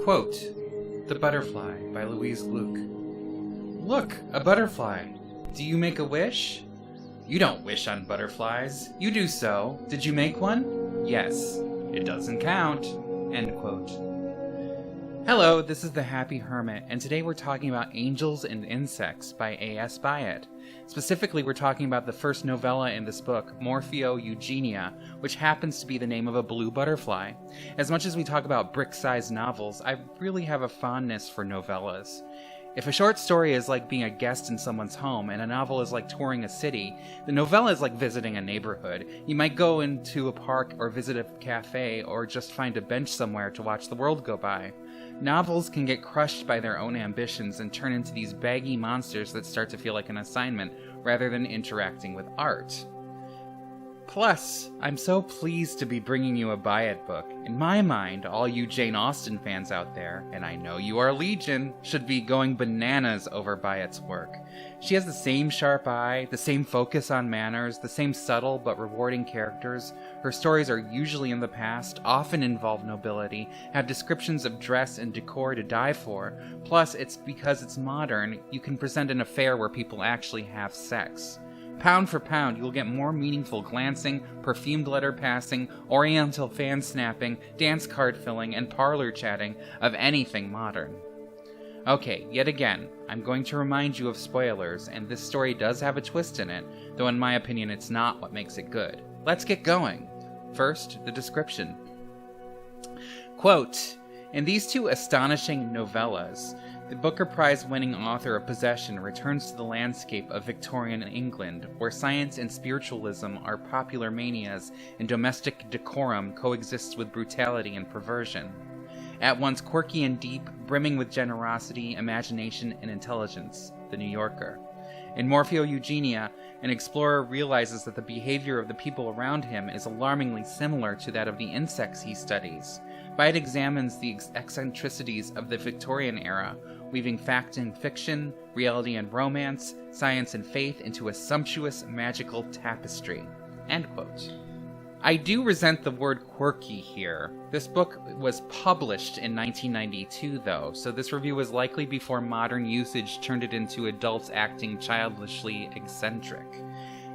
Quote, "The Butterfly" by Louise Gluck. Look, a butterfly. Do you make a wish? You don't wish on butterflies. You do so. Did you make one? Yes. It doesn't count. End quote. Hello, this is the Happy Hermit, and today we're talking about Angels and Insects by A.S. BYATT. Specifically, we're talking about the first novella in this book, Morpheo Eugenia, which happens to be the name of a blue butterfly. As much as we talk about brick-sized novels, I really have a fondness for novellas. If a short story is like being a guest in someone's home and a novel is like touring a city, the novella is like visiting a neighborhood. You might go into a park or visit a cafe or just find a bench somewhere to watch the world go by. Novels can get crushed by their own ambitions and turn into these baggy monsters that start to feel like an assignment rather than interacting with art. Plus, I'm so pleased to be bringing you a BYATT book. In my mind, all you Jane Austen fans out there, and I know you are legion, should be going bananas over BYATT's work. She has the same sharp eye, the same focus on manners, the same subtle but rewarding characters. Her stories are usually in the past, often involve nobility, have descriptions of dress and decor to die for. Plus, it's because it's modern, you can present an affair where people actually have sex. Pound for pound, you'll get more meaningful glancing, perfumed letter passing, oriental fan snapping, dance card filling, and parlor chatting of anything modern. Okay, yet again, I'm going to remind you of spoilers, and this story does have a twist in it, though in my opinion it's not what makes it good. Let's get going. First, the description. Quote, "In these two astonishing novellas, the Booker Prize-winning author of Possession returns to the landscape of Victorian England, where science and spiritualism are popular manias and domestic decorum coexists with brutality and perversion. At once quirky and deep, brimming with generosity, imagination, and intelligence, The New Yorker. In Morpheo Eugenia, an explorer realizes that the behavior of the people around him is alarmingly similar to that of the insects he studies. BYATT examines the eccentricities of the Victorian era, weaving fact and fiction, reality and romance, science and faith into a sumptuous, magical tapestry." End quote. I do resent the word quirky here. This book was published in 1992, though, so this review was likely before modern usage turned it into adults acting childishly eccentric.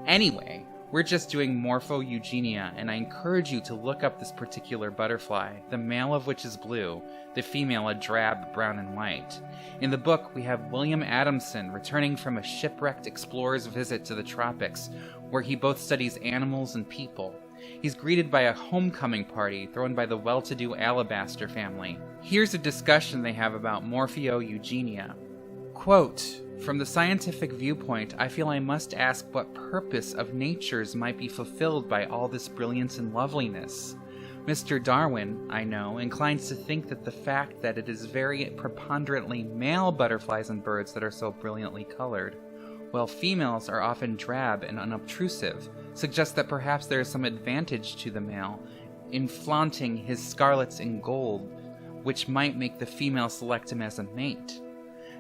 Anyway, we're just doing Morpheo Eugenia, and I encourage you to look up this particular butterfly, the male of which is blue, the female a drab brown and white. In the book, we have William Adamson returning from a shipwrecked explorer's visit to the tropics, where he both studies animals and people. He's greeted by a homecoming party thrown by the well-to-do Alabaster family. Here's a discussion they have about Morpheo Eugenia. Quote, "From the scientific viewpoint, I feel I must ask what purpose of nature's might be fulfilled by all this brilliance and loveliness. Mr. Darwin, I know, inclines to think that the fact that it is very preponderantly male butterflies and birds that are so brilliantly colored, while females are often drab and unobtrusive, suggests that perhaps there is some advantage to the male in flaunting his scarlets and gold, which might make the female select him as a mate.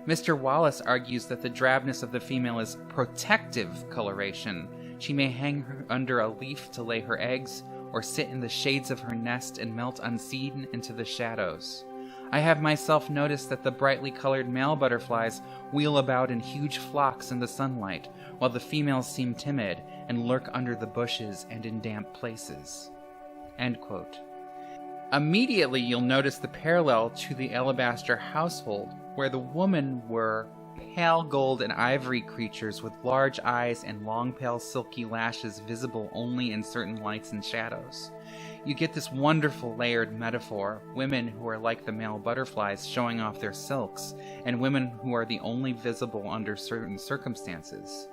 Mr. Wallace argues that the drabness of the female is protective coloration. She may hang under a leaf to lay her eggs, or sit in the shades of her nest and melt unseen into the shadows. I have myself noticed that the brightly colored male butterflies wheel about in huge flocks in the sunlight, while the females seem timid and lurk under the bushes and in damp places." End quote. Immediately you'll notice the parallel to the Alabaster household, where the women were pale gold and ivory creatures with large eyes and long pale silky lashes visible only in certain lights and shadows. You get this wonderful layered metaphor, women who are like the male butterflies showing off their silks, and women who are the only visible under certain circumstances.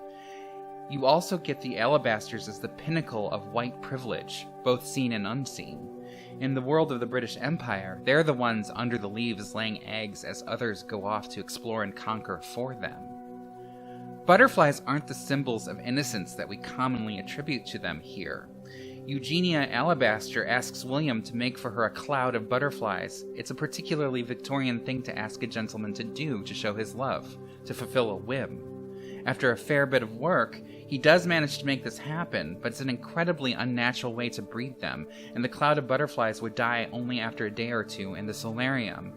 You also get the Alabasters as the pinnacle of white privilege, both seen and unseen. In the world of the British Empire, they're the ones under the leaves laying eggs as others go off to explore and conquer for them. Butterflies aren't the symbols of innocence that we commonly attribute to them here. Eugenia Alabaster asks William to make for her a cloud of butterflies. It's a particularly Victorian thing to ask a gentleman to do to show his love, to fulfill a whim. After a fair bit of work, he does manage to make this happen, but it's an incredibly unnatural way to breed them, and the cloud of butterflies would die only after a day or two in the solarium.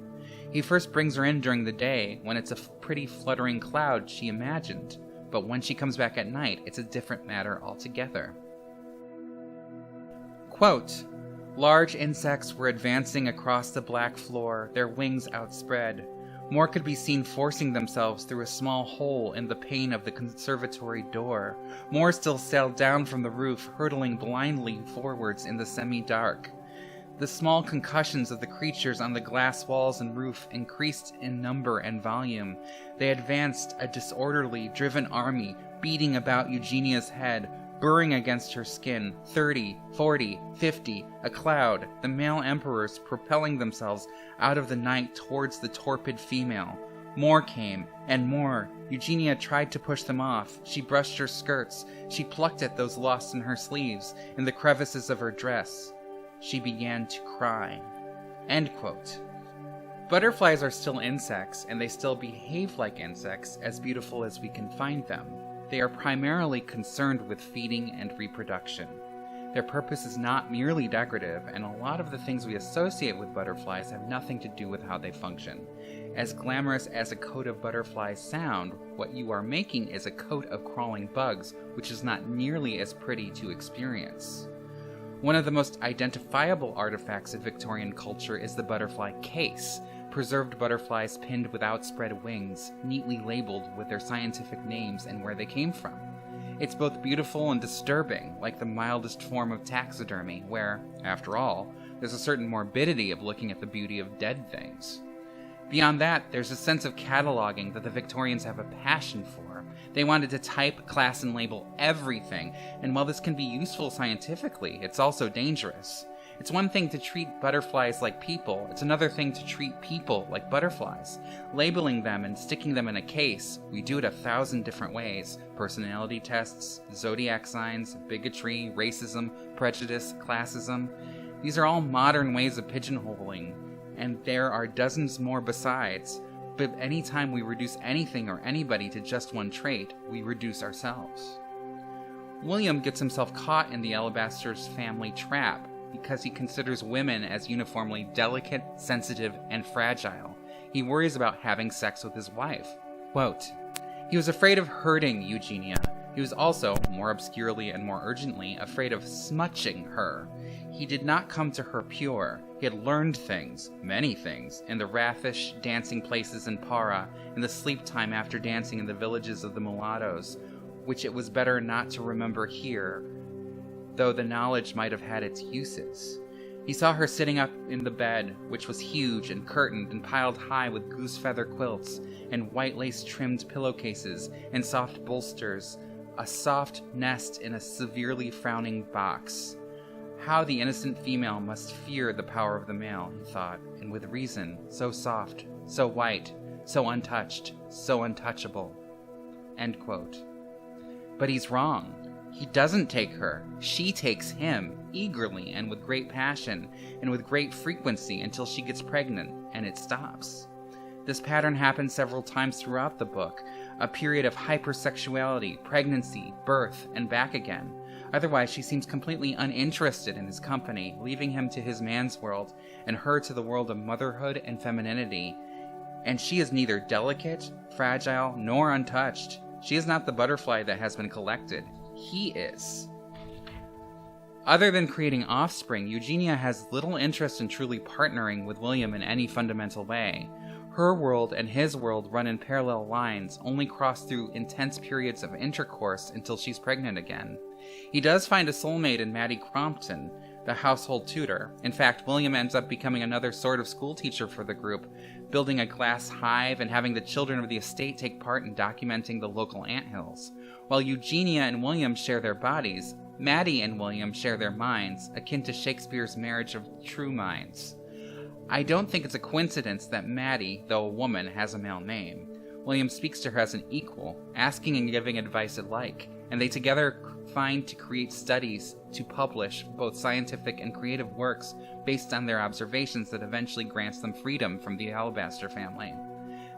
He first brings her in during the day, when it's a pretty fluttering cloud she imagined, but when she comes back at night, it's a different matter altogether. Quote, "Large insects were advancing across the black floor, their wings outspread. More could be seen forcing themselves through a small hole in the pane of the conservatory door. More still sailed down from the roof, hurtling blindly forwards in the semi-dark. The small concussions of the creatures on the glass walls and roof increased in number and volume. They advanced, a disorderly, driven army, beating about Eugenia's head, burring against her skin, 30, 40, 50, a cloud, the male emperors propelling themselves out of the night towards the torpid female. More came, and more. Eugenia tried to push them off. She brushed her skirts. She plucked at those lost in her sleeves, in the crevices of her dress. She began to cry." End quote. Butterflies are still insects, and they still behave like insects, as beautiful as we can find them. They are primarily concerned with feeding and reproduction. Their purpose is not merely decorative, and a lot of the things we associate with butterflies have nothing to do with how they function. As glamorous as a coat of butterflies sound, what you are making is a coat of crawling bugs, which is not nearly as pretty to experience. One of the most identifiable artifacts of Victorian culture is the butterfly case, preserved butterflies pinned with outspread wings, neatly labeled with their scientific names and where they came from. It's both beautiful and disturbing, like the mildest form of taxidermy, where, after all, there's a certain morbidity of looking at the beauty of dead things. Beyond that, there's a sense of cataloging that the Victorians have a passion for. They wanted to type, class, and label everything, and while this can be useful scientifically, it's also dangerous. It's one thing to treat butterflies like people, it's another thing to treat people like butterflies. Labeling them and sticking them in a case, we do it 1,000 different ways. Personality tests, zodiac signs, bigotry, racism, prejudice, classism. These are all modern ways of pigeonholing, and there are dozens more besides. But anytime we reduce anything or anybody to just one trait, we reduce ourselves. William gets himself caught in the Alabaster's family trap because he considers women as uniformly delicate, sensitive, and fragile. He worries about having sex with his wife. Quote, "He was afraid of hurting Eugenia. He was also, more obscurely and more urgently, afraid of smutching her. He did not come to her pure. He had learned things, many things, in the raffish dancing places in Para, in the sleep time after dancing in the villages of the mulattoes, which it was better not to remember here, though the knowledge might have had its uses. He saw her sitting up in the bed, which was huge and curtained and piled high with goose-feather quilts and white lace-trimmed pillowcases and soft bolsters, a soft nest in a severely frowning box. How the innocent female must fear the power of the male, he thought, and with reason, so soft, so white, so untouched, so untouchable." End quote. But he's wrong. He doesn't take her. She takes him, eagerly and with great passion, and with great frequency until she gets pregnant, and it stops. This pattern happens several times throughout the book, a period of hypersexuality, pregnancy, birth, and back again. Otherwise, she seems completely uninterested in his company, leaving him to his man's world, and her to the world of motherhood and femininity. And she is neither delicate, fragile, nor untouched. She is not the butterfly that has been collected. He is. Other than creating offspring, Eugenia has little interest in truly partnering with William in any fundamental way. Her world and his world run in parallel lines, only cross through intense periods of intercourse until she's pregnant again. He does find a soulmate in Maddie Crompton, the household tutor. In fact, William ends up becoming another sort of schoolteacher for the group, building a glass hive and having the children of the estate take part in documenting the local anthills. While Eugenia and William share their bodies, Maddie and William share their minds, akin to Shakespeare's marriage of true minds. I don't think it's a coincidence that Maddie, though a woman, has a male name. William speaks to her as an equal, asking and giving advice alike, and they together find to create studies to publish both scientific and creative works based on their observations that eventually grants them freedom from the Alabaster family.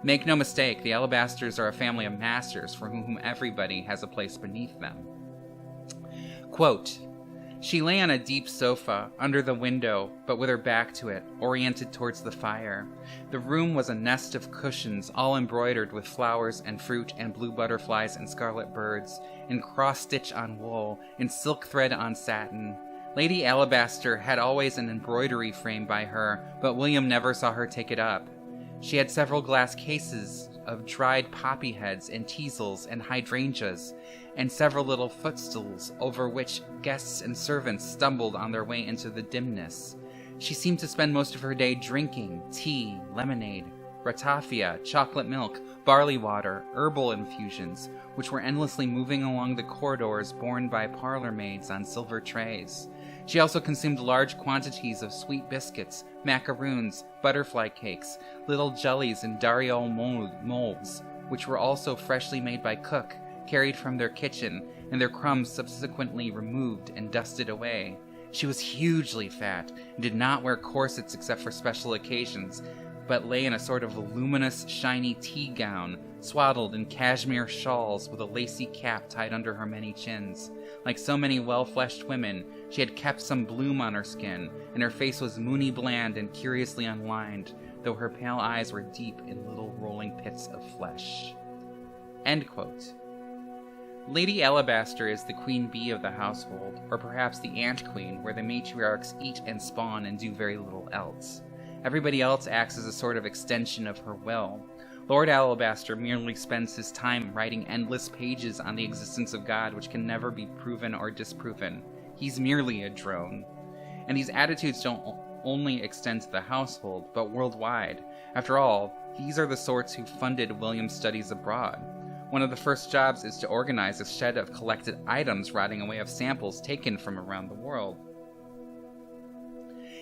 Make no mistake, the Alabasters are a family of masters for whom everybody has a place beneath them. Quote, She lay on a deep sofa, under the window, but with her back to it, oriented towards the fire. The room was a nest of cushions, all embroidered with flowers and fruit and blue butterflies and scarlet birds, in cross-stitch on wool, in silk thread on satin. Lady Alabaster had always an embroidery frame by her, but William never saw her take it up. She had several glass cases of dried poppy heads and teasels and hydrangeas, and several little footstools over which guests and servants stumbled on their way into the dimness. She seemed to spend most of her day drinking tea, lemonade, ratafia, chocolate milk, barley water, herbal infusions, which were endlessly moving along the corridors borne by parlor maids on silver trays. She also consumed large quantities of sweet biscuits, macaroons, butterfly cakes, little jellies in dariole molds, which were also freshly made by cook, carried from their kitchen, and their crumbs subsequently removed and dusted away. She was hugely fat, and did not wear corsets except for special occasions, but lay in a sort of voluminous, shiny tea gown, swaddled in cashmere shawls with a lacy cap tied under her many chins. Like so many well-fleshed women, she had kept some bloom on her skin, and her face was moony bland and curiously unlined, though her pale eyes were deep in little rolling pits of flesh. End quote. Lady Alabaster is the queen bee of the household, or perhaps the ant queen, where the matriarchs eat and spawn and do very little else. Everybody else acts as a sort of extension of her will. Lord Alabaster merely spends his time writing endless pages on the existence of God which can never be proven or disproven. He's merely a drone. And these attitudes don't only extend to the household, but worldwide. After all, these are the sorts who funded William's studies abroad. One of the first jobs is to organize a shed of collected items rotting away of samples taken from around the world.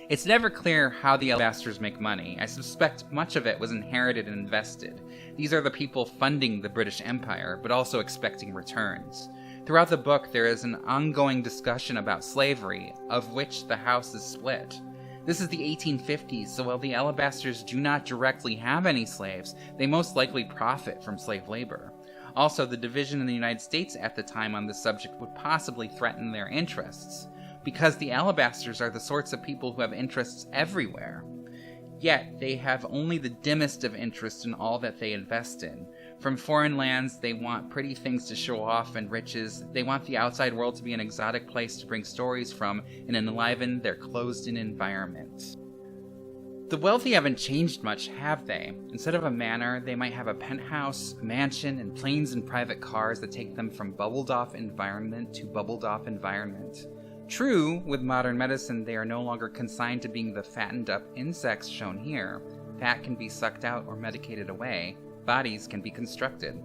It's never clear how the Alabasters make money. I suspect much of it was inherited and invested. These are the people funding the British Empire, but also expecting returns. Throughout the book, there is an ongoing discussion about slavery, of which the house is split. This is the 1850s, so while the Alabasters do not directly have any slaves, they most likely profit from slave labor. Also, the division in the United States at the time on this subject would possibly threaten their interests, because the Alabasters are the sorts of people who have interests everywhere. Yet, they have only the dimmest of interest in all that they invest in. From foreign lands, they want pretty things to show off and riches. They want the outside world to be an exotic place to bring stories from and enliven their closed-in environment. The wealthy haven't changed much, have they? Instead of a manor, they might have a penthouse, a mansion, and planes and private cars that take them from bubbled-off environment to bubbled-off environment. True, with modern medicine, they are no longer consigned to being the fattened-up insects shown here. Fat can be sucked out or medicated away. Bodies can be constructed.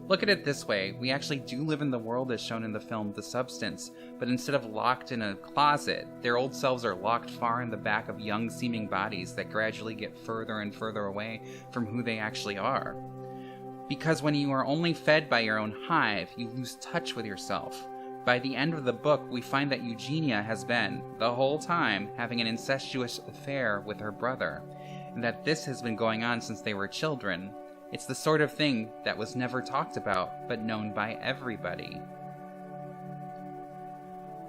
Look at it this way, we actually do live in the world as shown in the film The Substance, but instead of locked in a closet, their old selves are locked far in the back of young-seeming bodies that gradually get further and further away from who they actually are. Because when you are only fed by your own hive, you lose touch with yourself. By the end of the book, we find that Eugenia has been, the whole time, having an incestuous affair with her brother, and that this has been going on since they were children. It's the sort of thing that was never talked about, but known by everybody.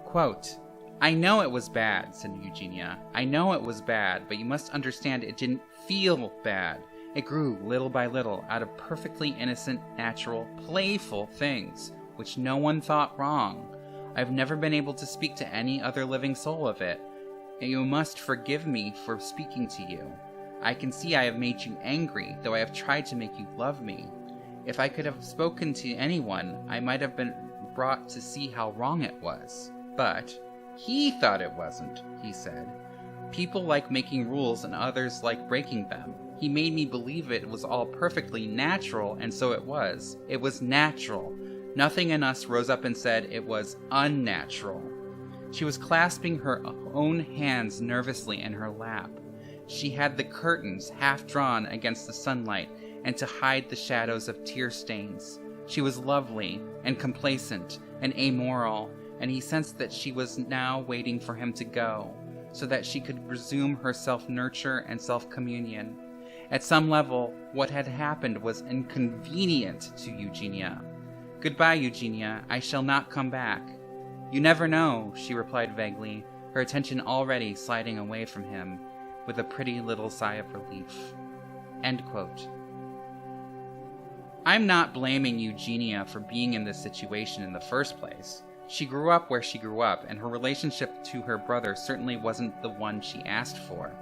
Quote, "I know it was bad," said Eugenia. "I know it was bad, but you must understand it didn't feel bad. It grew little by little out of perfectly innocent, natural, playful things, which no one thought wrong. I've never been able to speak to any other living soul of it, and you must forgive me for speaking to you. I can see I have made you angry, though I have tried to make you love me. If I could have spoken to anyone, I might have been brought to see how wrong it was. But he thought it wasn't," he said. "People like making rules and others like breaking them. He made me believe it was all perfectly natural, and so it was. It was natural. Nothing in us rose up and said it was unnatural." She was clasping her own hands nervously in her lap. She had the curtains half drawn against the sunlight and to hide the shadows of tear stains. She was lovely and complacent and amoral, and he sensed that she was now waiting for him to go, so that she could resume her self-nurture and self-communion. At some level, what had happened was inconvenient to Eugenia. "Goodbye, Eugenia. I shall not come back." "You never know," she replied vaguely, her attention already sliding away from him, with a pretty little sigh of relief. End quote. I'm not blaming Eugenia for being in this situation in the first place. She grew up where she grew up, and her relationship to her brother certainly wasn't the one she asked for.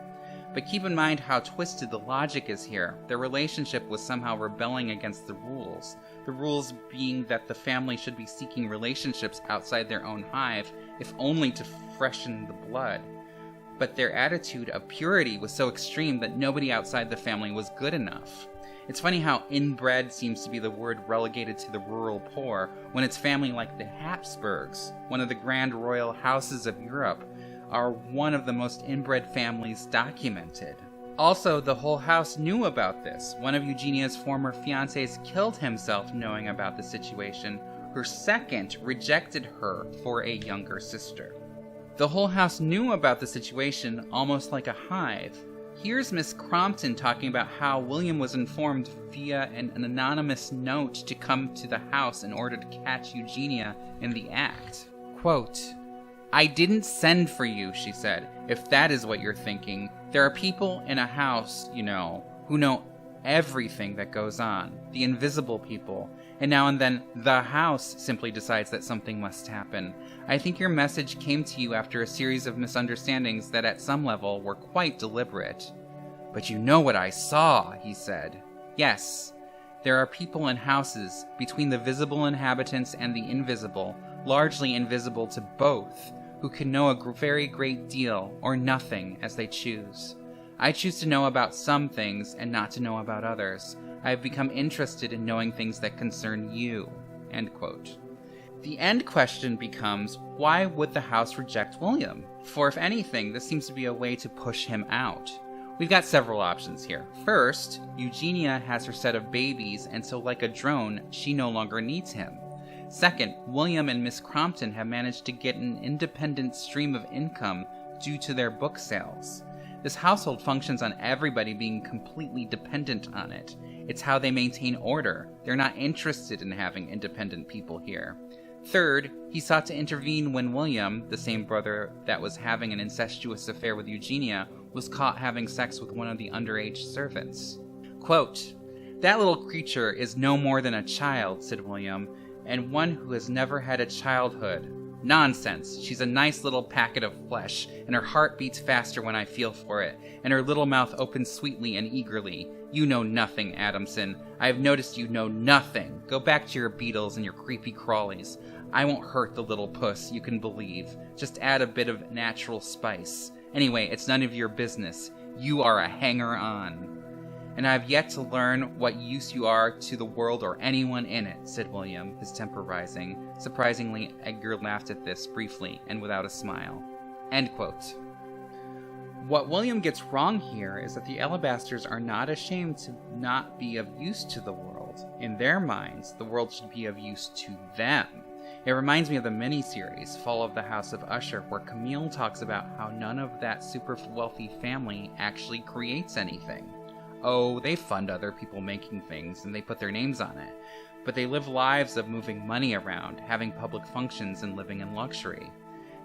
But keep in mind how twisted the logic is here. Their relationship was somehow rebelling against the rules being that the family should be seeking relationships outside their own hive, if only to freshen the blood. But their attitude of purity was so extreme that nobody outside the family was good enough. It's funny how inbred seems to be the word relegated to the rural poor, when it's family like the Habsburgs, one of the grand royal houses of Europe, are one of the most inbred families documented. Also, the whole house knew about this. One of Eugenia's former fiancés killed himself knowing about the situation. Her second rejected her for a younger sister. The whole house knew about the situation, almost like a hive. Here's Miss Crompton talking about how William was informed via an anonymous note to come to the house in order to catch Eugenia in the act. Quote, "I didn't send for you," she said, "if that is what you're thinking. There are people in a house, you know, who know everything that goes on, the invisible people, and now and then the house simply decides that something must happen. I think your message came to you after a series of misunderstandings that at some level were quite deliberate." "But you know what I saw," he said. "Yes, there are people in houses, between the visible inhabitants and the invisible, largely invisible to both, who can know a very great deal, or nothing, as they choose. I choose to know about some things and not to know about others. I have become interested in knowing things that concern you." End quote. The end question becomes, why would the house reject William? For if anything, this seems to be a way to push him out. We've got several options here. First, Eugenia has her set of babies, and so like a drone, she no longer needs him. Second, William and Miss Crompton have managed to get an independent stream of income due to their book sales. This household functions on everybody being completely dependent on it. It's how they maintain order. They're not interested in having independent people here. Third, he sought to intervene when William, the same brother that was having an incestuous affair with Eugenia, was caught having sex with one of the underage servants. Quote, "That little creature is no more than a child," said William, "and one who has never had a childhood. Nonsense. She's a nice little packet of flesh, and her heart beats faster when I feel for it, and her little mouth opens sweetly and eagerly. You know nothing, Adamson. I have noticed you know nothing. Go back to your beetles and your creepy crawlies. I won't hurt the little puss, you can believe. Just add a bit of natural spice. Anyway, it's none of your business. You are a hanger-on. And I have yet to learn what use you are to the world or anyone in it," said William, his temper rising. Surprisingly, Edgar laughed at this briefly and without a smile. End quote. What William gets wrong here is that the Alabasters are not ashamed to not be of use to the world. In their minds, the world should be of use to them. It reminds me of the miniseries, Fall of the House of Usher, where Camille talks about how none of that super wealthy family actually creates anything. Oh, they fund other people making things, and they put their names on it. But they live lives of moving money around, having public functions, and living in luxury.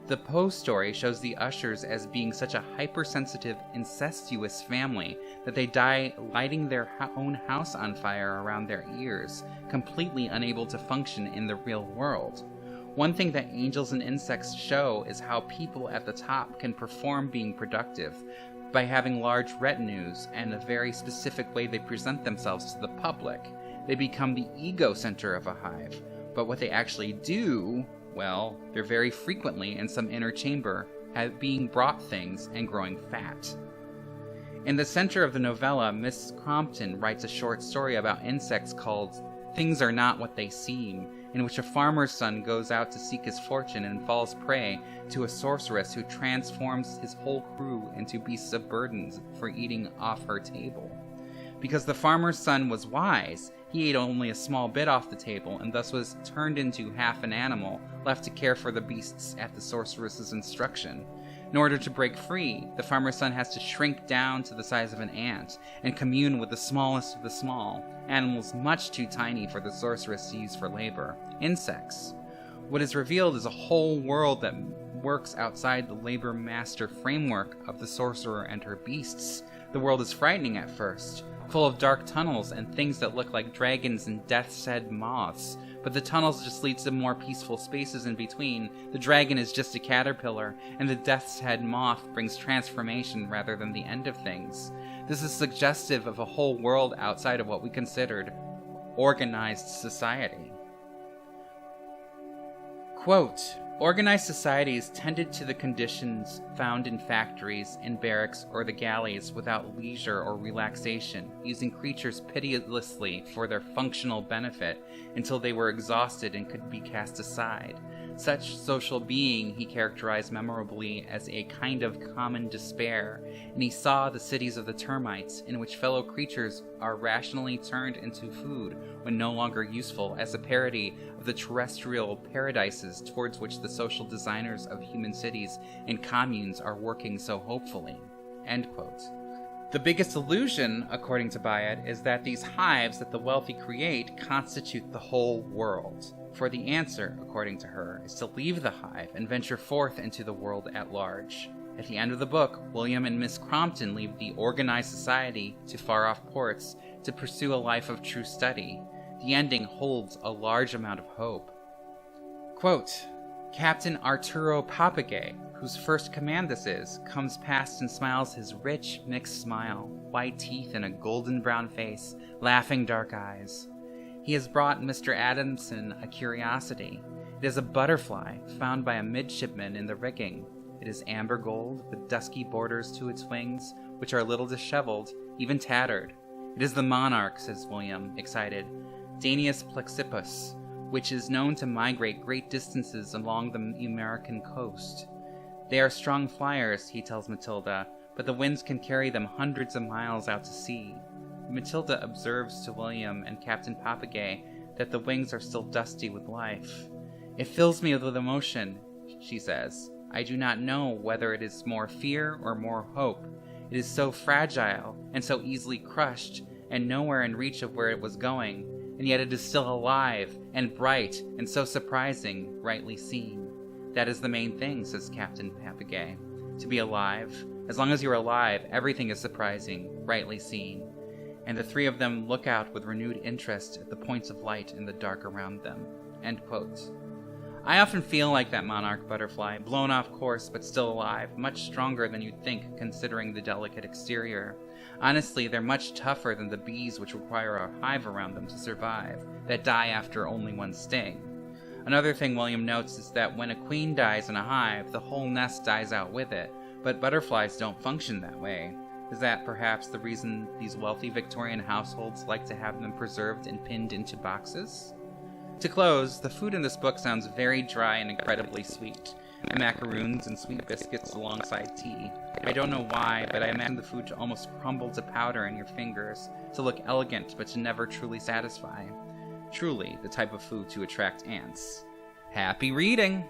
The Poe story shows the Ushers as being such a hypersensitive, incestuous family that they die lighting their own house on fire around their ears, completely unable to function in the real world. One thing that angels and insects show is how people at the top can perform being productive, by having large retinues and a very specific way they present themselves to the public. They become the ego center of a hive, but what they actually do, well, they're very frequently in some inner chamber, being brought things and growing fat. In the center of the novella, Miss Crompton writes a short story about insects called Things Are Not What They Seem, in which a farmer's son goes out to seek his fortune and falls prey to a sorceress who transforms his whole crew into beasts of burden for eating off her table. Because the farmer's son was wise, he ate only a small bit off the table and thus was turned into half an animal, left to care for the beasts at the sorceress's instruction. In order to break free, the farmer's son has to shrink down to the size of an ant and commune with the smallest of the small, animals much too tiny for the sorceress to use for labor, insects. What is revealed is a whole world that works outside the labor master framework of the sorcerer and her beasts. The world is frightening at first, full of dark tunnels and things that look like dragons and death's head moths, but the tunnels just lead to more peaceful spaces in between. The dragon is just a caterpillar, and the death's head moth brings transformation rather than the end of things. This is suggestive of a whole world outside of what we considered organized society. Quote, organized societies tended to the conditions found in factories, in barracks, or the galleys without leisure or relaxation, using creatures pitilessly for their functional benefit until they were exhausted and could be cast aside. Such social being he characterized memorably as a kind of common despair, and he saw the cities of the termites, in which fellow creatures are rationally turned into food when no longer useful, as a parody of the terrestrial paradises towards which the social designers of human cities and communes are working so hopefully. End quote. The biggest illusion, according to BYATT, is that these hives that the wealthy create constitute the whole world. For the answer, according to her, is to leave the hive and venture forth into the world at large. At the end of the book, William and Miss Crompton leave the organized society to far-off ports to pursue a life of true study. The ending holds a large amount of hope. Quote, Captain Arturo Papagay, whose first command this is, comes past and smiles his rich, mixed smile, white teeth and a golden brown face, laughing dark eyes. He has brought Mr. Adamson a curiosity. It is a butterfly found by a midshipman in the rigging. It is amber gold, with dusky borders to its wings, which are a little disheveled, even tattered. It is the monarch, says William, excited, Danius plexippus, which is known to migrate great distances along the American coast. They are strong flyers, he tells Matilda, but the winds can carry them hundreds of miles out to sea. Matilda observes to William and Captain Papagay that the wings are still dusty with life. It fills me with emotion, she says. I do not know whether it is more fear or more hope. It is so fragile and so easily crushed and nowhere in reach of where it was going, and yet it is still alive and bright and so surprising, rightly seen. That is the main thing, says Captain Papagay. To be alive. As long as you're alive, everything is surprising, rightly seen. And the three of them look out with renewed interest at the points of light in the dark around them. End quote. I often feel like that monarch butterfly, blown off course but still alive, much stronger than you'd think considering the delicate exterior. Honestly, they're much tougher than the bees which require a hive around them to survive, that die after only one sting. Another thing William notes is that when a queen dies in a hive, the whole nest dies out with it, but butterflies don't function that way. Is that perhaps the reason these wealthy Victorian households like to have them preserved and pinned into boxes? To close, the food in this book sounds very dry and incredibly sweet. The macaroons and sweet biscuits alongside tea. I don't know why, but I imagine the food to almost crumble to powder in your fingers, to look elegant but to never truly satisfy. Truly the type of food to attract ants. Happy reading!